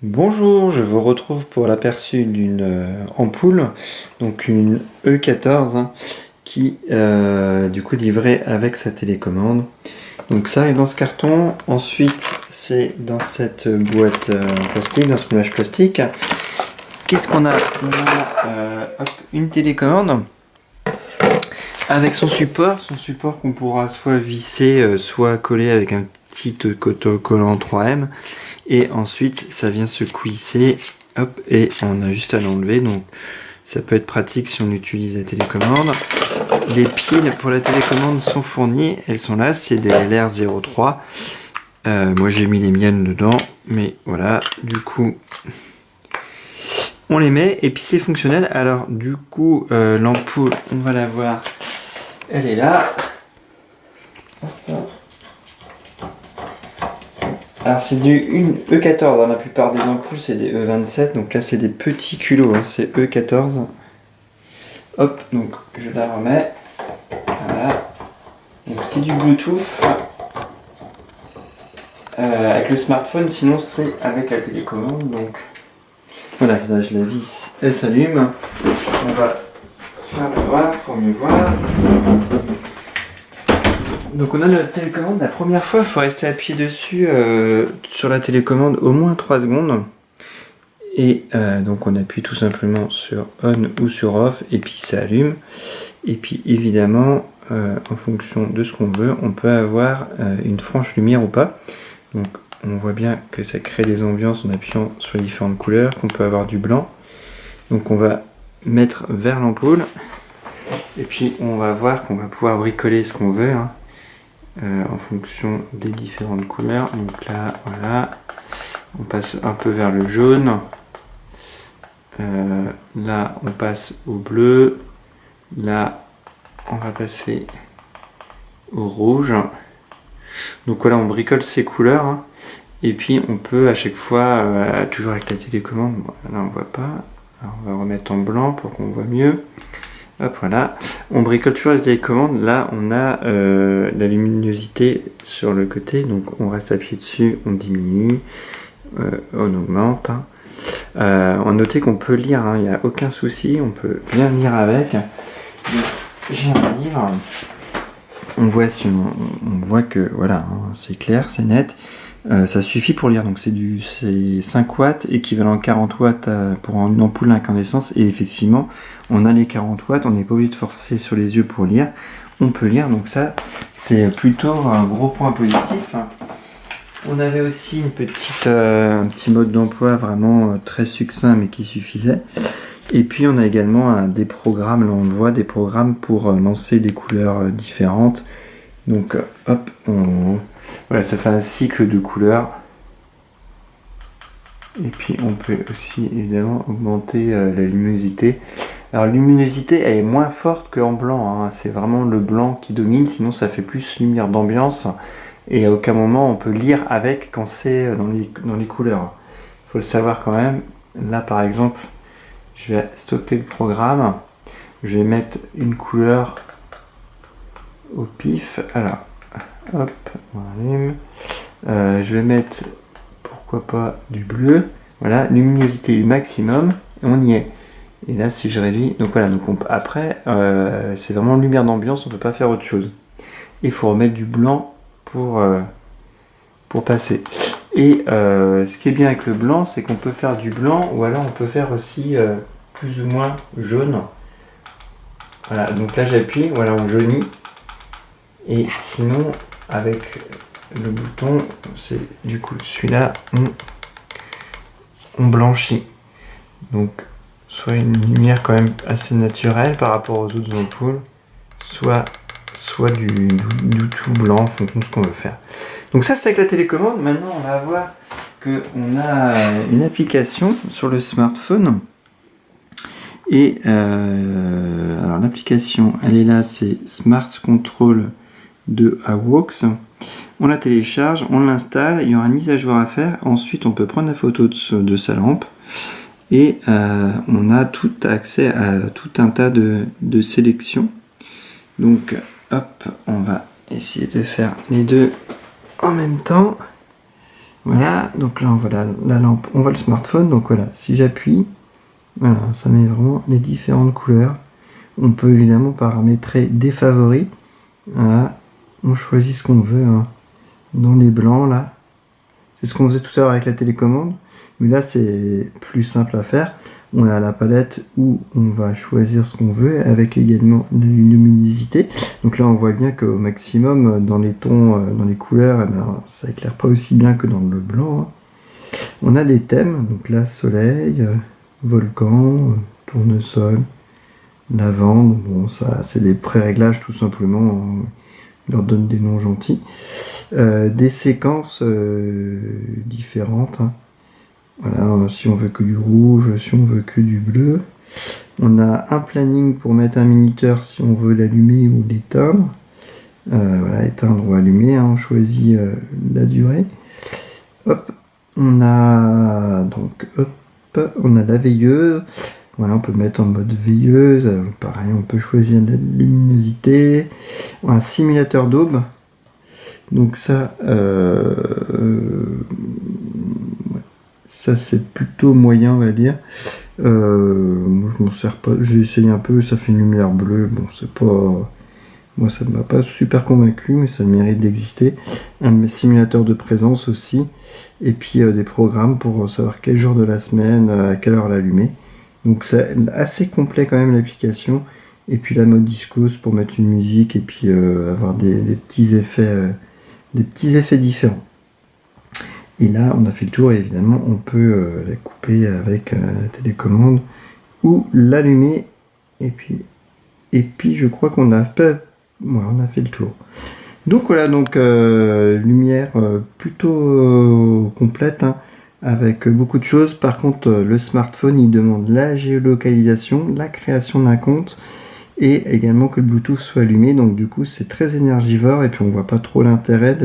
Bonjour, je vous retrouve pour l'aperçu d'une ampoule, donc une E14 qui du coup livrée avec sa télécommande. Donc ça arrive dans ce carton, ensuite c'est dans cette boîte en plastique, dans ce moulage plastique. Qu'est-ce qu'on a? On a une télécommande avec son support qu'on pourra soit visser, soit coller avec un petit autocollant 3M. Et ensuite ça vient se coulisser, hop, et on a juste à l'enlever, donc ça peut être pratique si on utilise la télécommande. Les piles pour la télécommande sont fournies, elles sont là, c'est des LR03. Moi j'ai mis les miennes dedans, mais voilà, du coup on les met et puis c'est fonctionnel. Alors du coup l'ampoule, on va la voir, elle est là. Alors c'est une E14, hein. La plupart des ampoules c'est des E27, donc là c'est des petits culots, hein. C'est E14. Hop, donc je la remets. Voilà. Donc c'est du Bluetooth. Avec le smartphone, sinon c'est avec la télécommande. Donc voilà, là je la visse, elle s'allume. On va faire voir pour mieux voir. Donc on a notre télécommande, la première fois il faut rester appuyé dessus sur la télécommande au moins 3 secondes. Et donc on appuie tout simplement sur on ou sur off et puis ça allume. Et puis évidemment en fonction de ce qu'on veut, on peut avoir une franche lumière ou pas. Donc on voit bien que ça crée des ambiances en appuyant sur les différentes couleurs, qu'on peut avoir du blanc. Donc on va mettre vers l'ampoule et puis on va voir qu'on va pouvoir bricoler ce qu'on veut, hein. En fonction des différentes couleurs. Donc là, voilà, on passe un peu vers le jaune. Là, on passe au bleu. Là, on va passer au rouge. Donc voilà, on bricole ces couleurs, hein. Et puis on peut à chaque fois, toujours avec la télécommande, bon, là on voit pas. Alors, on va remettre en blanc pour qu'on voit mieux. Hop, voilà, on bricole toujours la télécommande. Là on a la luminosité sur le côté, donc on reste appuyé dessus, on diminue, on augmente, hein. On note qu'on peut lire, hein, il n'y a aucun souci, on peut bien lire avec. J'ai un livre, on voit, si on voit que voilà, hein, c'est clair, c'est net. Ça suffit pour lire, donc c'est 5 watts, équivalent 40 watts pour une ampoule à incandescence, et effectivement on a les 40 watts, on n'est pas obligé de forcer sur les yeux pour lire, on peut lire, donc ça c'est plutôt un gros point positif. On avait aussi un petit mode d'emploi vraiment très succinct mais qui suffisait, et puis on a également des programmes, là on le voit, des programmes pour lancer des couleurs différentes, donc hop, voilà, ça fait un cycle de couleurs. Et puis on peut aussi évidemment augmenter la luminosité. Alors la luminosité elle est moins forte qu'en blanc, hein. C'est vraiment le blanc qui domine, sinon ça fait plus lumière d'ambiance. Et à aucun moment on peut lire avec quand c'est dans les couleurs. Il faut le savoir quand même. Là par exemple, je vais stopper le programme. Je vais mettre une couleur au pif. Alors, hop, on allume. Je vais mettre, pourquoi pas, du bleu. Voilà, luminosité du maximum, on y est. Et là, si je réduis, donc voilà, donc après, c'est vraiment lumière d'ambiance, on ne peut pas faire autre chose. Il faut remettre du blanc pour passer. Et ce qui est bien avec le blanc, c'est qu'on peut faire du blanc, ou alors on peut faire aussi plus ou moins jaune. Voilà, donc là j'appuie, voilà, on jaunit. Et sinon, avec le bouton, c'est du coup celui-là, on blanchit. Donc soit une lumière quand même assez naturelle par rapport aux autres ampoules, soit du tout blanc en fonction de ce qu'on veut faire. Donc ça c'est avec la télécommande. Maintenant on va voir qu'on a une application sur le smartphone. Et alors l'application elle est là, c'est Smart Control de AWOX. On la télécharge, on l'installe, il y aura une mise à jour à faire. Ensuite, on peut prendre la photo de sa lampe et on a tout accès à tout un tas de sélections. Donc, hop, on va essayer de faire les deux en même temps. Voilà, donc là on voit la lampe, on voit le smartphone, donc voilà, si j'appuie, voilà, ça met vraiment les différentes couleurs. On peut évidemment paramétrer des favoris, voilà, on choisit ce qu'on veut, hein. Dans les blancs là, c'est ce qu'on faisait tout à l'heure avec la télécommande, mais là c'est plus simple à faire. On a la palette où on va choisir ce qu'on veut, avec également la luminosité. Donc là on voit bien qu'au maximum, dans les tons, dans les couleurs, eh ben, ça éclaire pas aussi bien que dans le blanc, hein. On a des thèmes, donc là soleil, volcan, tournesol, lavande, bon ça c'est des pré-réglages tout simplement, on leur donne des noms gentils. Des séquences différentes, hein. Voilà, si on veut que du rouge, si on veut que du bleu. On a un planning pour mettre un minuteur si on veut l'allumer ou l'éteindre. Voilà, éteindre ou allumer, hein, on choisit la durée. Hop, on a donc on a la veilleuse. Voilà, on peut mettre en mode veilleuse. Pareil, on peut choisir la luminosité. Un simulateur d'aube. Donc ça, ça c'est plutôt moyen, on va dire. Moi je m'en sers pas. J'ai essayé un peu, ça fait une lumière bleue. Bon, c'est pas. Moi ça ne m'a pas super convaincu, mais ça mérite d'exister. Un simulateur de présence aussi. Et puis des programmes pour savoir quel jour de la semaine, à quelle heure l'allumer. Donc c'est assez complet quand même l'application. Et puis la mode discos pour mettre une musique et puis avoir des petits effets différents. Et là on a fait le tour et évidemment on peut la couper avec la télécommande ou l'allumer. Et puis je crois qu'on a fait le tour. Donc voilà, donc lumière plutôt complète, hein, avec beaucoup de choses. Par contre, le smartphone, il demande la géolocalisation, la création d'un compte et également que le Bluetooth soit allumé. Donc du coup, c'est très énergivore et puis on voit pas trop l'intérêt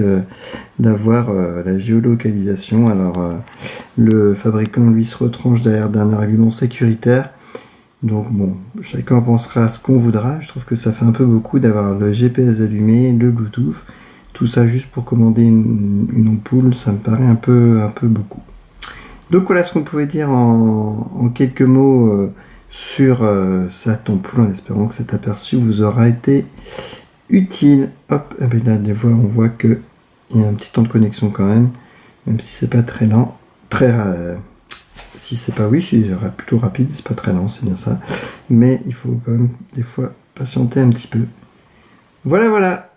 d'avoir la géolocalisation. Alors le fabricant, lui, se retranche derrière d'un argument sécuritaire. Donc bon, chacun pensera ce qu'on voudra. Je trouve que ça fait un peu beaucoup d'avoir le GPS allumé, le Bluetooth, tout ça juste pour commander une ampoule, ça me paraît un peu beaucoup. Donc voilà ce qu'on pouvait dire en quelques mots sur cette ampoule, en espérant que cet aperçu vous aura été utile. Hop, et bien là des fois on voit que il y a un petit temps de connexion quand même si c'est pas très lent, si c'est pas c'est plutôt rapide, c'est pas très lent, c'est bien ça. Mais il faut quand même des fois patienter un petit peu. Voilà.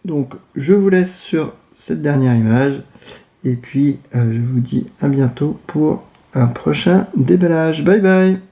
Donc je vous laisse sur cette dernière image. Et puis je vous dis à bientôt pour un prochain déballage. Bye bye.